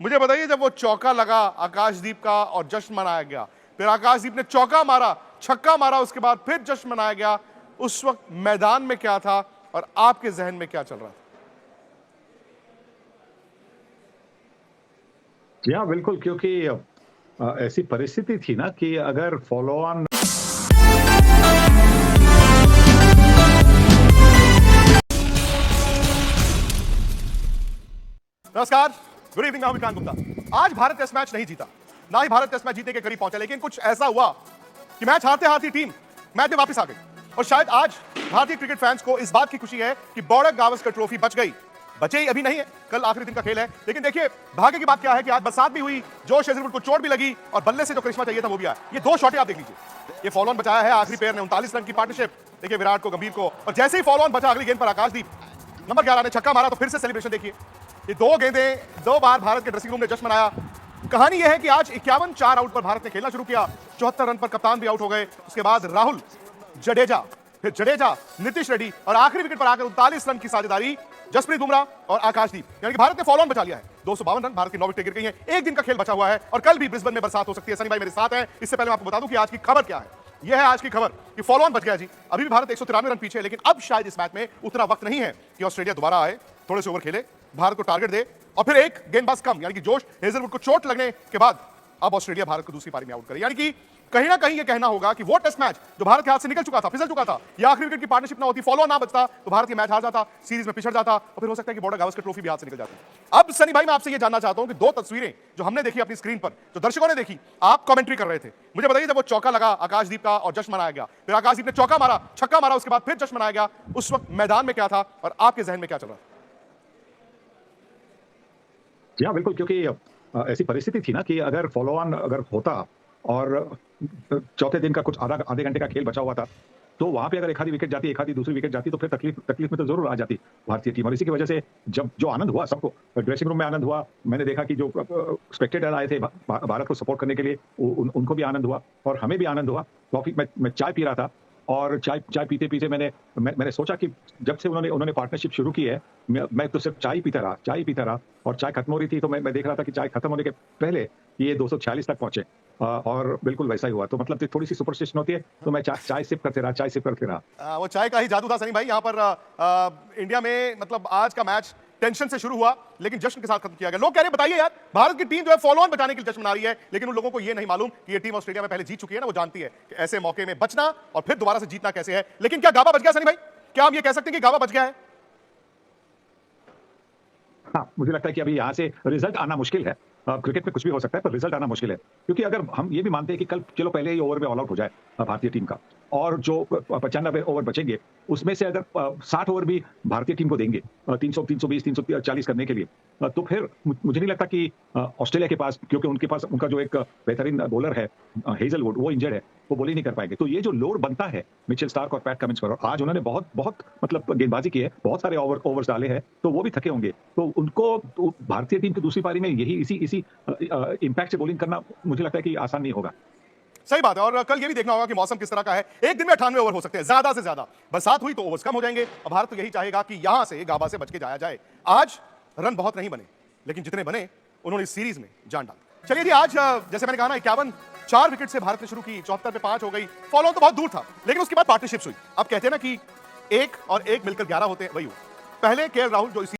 मुझे बताइए, जब वो चौका लगा आकाशदीप का और जश्न मनाया गया, फिर आकाशदीप ने चौका मारा, छक्का मारा, उसके बाद फिर जश्न मनाया गया, उस वक्त मैदान में क्या था और आपके जहन में क्या चल रहा था? जी हाँ, बिल्कुल, क्योंकि ऐसी परिस्थिति थी ना कि अगर फॉलो ऑन नमस्कार, गुड इवनिंग। मैं हूं विक्रांत गुप्ता। आज भारत टेस्ट मैच नहीं जीता, ना ही भारत टेस्ट मैच जीतने के करीब पहुंचा, लेकिन कुछ ऐसा हुआ कि मैच हारते हारती टीम मैच में वापस आ गई। और शायद आज भारतीय क्रिकेट फैंस को इस बात की खुशी है कि बॉर्डर गावस्कर ट्रॉफी बच गई। बचे ही अभी नहीं है, कल आखिरी दिन का खेल है, लेकिन देखिए भाग्य की बात क्या है कि आज बरसात भी हुई, जोश हेजलवुड को चोट भी लगी और बल्ले से जो करिश्मा चाहिए था वो भी आया। ये दो शॉटें आप देख लीजिए, ये फॉलो ऑन बचाया है आखिरी पेयर ने, 39 रन की पार्टनरशिप। देखिए विराट को, गंभीर को, और जैसे ही फॉलो ऑन बचा अगली गेंद पर आकाशदीप नंबर 11 ने छक्का मारा, तो फिर से सेलिब्रेशन देखिए। ये दो गेंदें, दो बार भारत के ड्रेसिंग रूम ने जश्न मनाया। कहानी यह है कि आज 51 4 आउट पर भारत ने खेलना शुरू किया, 74 रन पर कप्तान भी आउट हो गए। उसके बाद राहुल, जडेजा, फिर जडेजा, नीतीश रेड्डी और आखिरी विकेट पर आकर 39 रन की साझेदारी जसप्रीत बुमराह और आकाशदीप, यानी कि भारत ने फॉलो ऑन बचा लिया है। 252 रन, भारत की 9 विकेट गिर गई हैं। एक दिन का खेल बचा हुआ है और कल भी ब्रिस्बेन में बरसात हो सकती है। सनी भाई मेरे साथ हैं। इससे पहले मैं आपको बता दूं कि आज की खबर क्या है। यह है आज की खबर कि फॉलो ऑन बच गया जी। अभी भी भारत 193 रन पीछे है, लेकिन अब शायद इस मैच में उतना वक्त नहीं है कि ऑस्ट्रेलिया दोबारा आए, थोड़े से ओवर खेले, भारत को टारगेट दे और फिर एक गेंदबाज कम, यानी कि जोश हेजलवुड को चोट लगने के बाद अब ऑस्ट्रेलिया भारत को दूसरी पारी में आउट करे। यानी कि कहीं ना कहीं यह कहना होगा कि वो टेस्ट मैच जो भारत के हाथ से निकल चुका था, फिसल चुका था, या आखिरी विकेट की पार्टनरशिप ना होती, फॉलो ना बचता, तो भारत ये मैच हार जाता, सीरीज में पिछड़ जाता और फिर हो सकता है कि बॉर्डर गावस्कर ट्रॉफी भी हाथ से निकल जाती। अब सनी भाई मैं आपसे ये जानना चाहता हूं कि दो तस्वीरें जो हमने देखी अपनी स्क्रीन पर, जो दर्शकों ने देखी, आप कमेंट्री कर रहे थे, मुझे बताइए, जब वो चौका लगा आकाशदीप का और जश्न मनाया गया, फिर आकाशदीप ने चौका मारा, छक्का मारा, उसके बाद फिर जश्न मनाया गया, उस वक्त मैदान में क्या था और आपके जहन में क्या चल रहा था? जी हाँ, बिल्कुल, क्योंकि ऐसी परिस्थिति थी ना कि अगर फॉलो ऑन अगर होता और चौथे दिन का कुछ आधे घंटे का खेल बचा हुआ था, तो वहां पे अगर एक आधी विकेट जाती, एक आधी दूसरी विकेट जाती, तो फिर तकलीफ में तो जरूर आ जाती भारतीय टीम। और इसी की वजह से जब जो आनंद हुआ सबको, ड्रेसिंग रूम में आनंद हुआ, मैंने देखा कि जो स्पेक्टेटर आए थे भारत को सपोर्ट करने के लिए, उनको भी आनंद हुआ और हमें भी आनंद हुआ। कॉफी मैं चाय पी रहा था और चाय पीते पीते मैंने सोचा कि जब से उन्होंने पार्टनरशिप शुरू की है, मैं तो सिर्फ चाय पीता रहा और चाय खत्म हो रही थी, तो मैं देख रहा था कि चाय खत्म होने के पहले ये 246 तक पहुंचे। और बिल्कुल वैसा ही हुआ। तो मतलब थोड़ी सी सुपरस्टिशन होती है, तो मैं चाय सिप करते रहा। वो चाय का ही जादू था सनी भाई। यहाँ पर इंडिया में मतलब आज का मैच टेंशन से शुरू हुआ लेकिन जश्न के साथ खत्म किया गया। लोग कह रहे हैं, बताइए यार, भारत की टीम जो है फॉलो ऑन बचाने के लिए जश्न मना रही है, लेकिन उन लोगों को ये नहीं मालूम कि ये टीम ऑस्ट्रेलिया में पहले जीत चुकी है ना, वो जानती है कि ऐसे मौके में बचना और फिर दोबारा से जीतना कैसे है। लेकिन क्या गाबा बच गया सनी भाई? क्या हम ये कह सकते हैं कि गाबा बच गया है? हाँ, मुझे लगता है कि अभी यहाँ से रिजल्ट आना मुश्किल है। क्रिकेट में कुछ भी हो सकता है, पर रिजल्ट आना मुश्किल है, क्योंकि अगर हम ये भी मानते हैं कि कल चलो पहले ही ओवर में ऑल आउट हो जाए भारतीय टीम का, और जो 95 ओवर बचेंगे उसमें से अगर 60 ओवर भी भारतीय टीम को देंगे 300 320 340 करने के लिए, तो फिर मुझे नहीं लगता कि ऑस्ट्रेलिया के पास, क्योंकि उनके पास उनका जो एक बेहतरीन बॉलर है हेजलवुड, वो इंजर्ड है, वो बॉल ही नहीं कर पाएंगे। तो ये जो लोड बनता है मिचेल स्टार्क और पैट कमिंस पर, और आज उन्होंने बहुत मतलब गेंदबाजी की है, बहुत सारे ओवर्स डाले हैं, तो वो भी थके होंगे। तो उनको तो भारतीय टीम की दूसरी पारी में यही इसी इंपैक्ट से बॉलिंग करना मुझे लगता है कि आसान नहीं होगा। सही बात है। और कल ये भी देखना होगा कि मौसम किस तरह का है। एक दिन में 98 ओवर हो सकते हैं, ज्यादा से ज्यादा। बरसात हुई तो ओवर्स कम हो जाएंगे और भारत तो यही चाहेगा कि यहां से गाबा से बच के जाया जाए। आज रन बहुत नहीं बने, लेकिन जितने बने उन्होंने इस सीरीज में जान डाली। चलिए जी, आज जैसे मैंने कहा ना, 51 4 विकेट से भारत ने शुरू की, 74 पे 5 हो गई। फॉलो तो बहुत दूर था, लेकिन उसके बाद पार्टनरशिप्स हुई। अब कहते हैं ना कि 1 और 1 मिलकर 11 होते हैं, वही हुआ। पहले केएल राहुल जो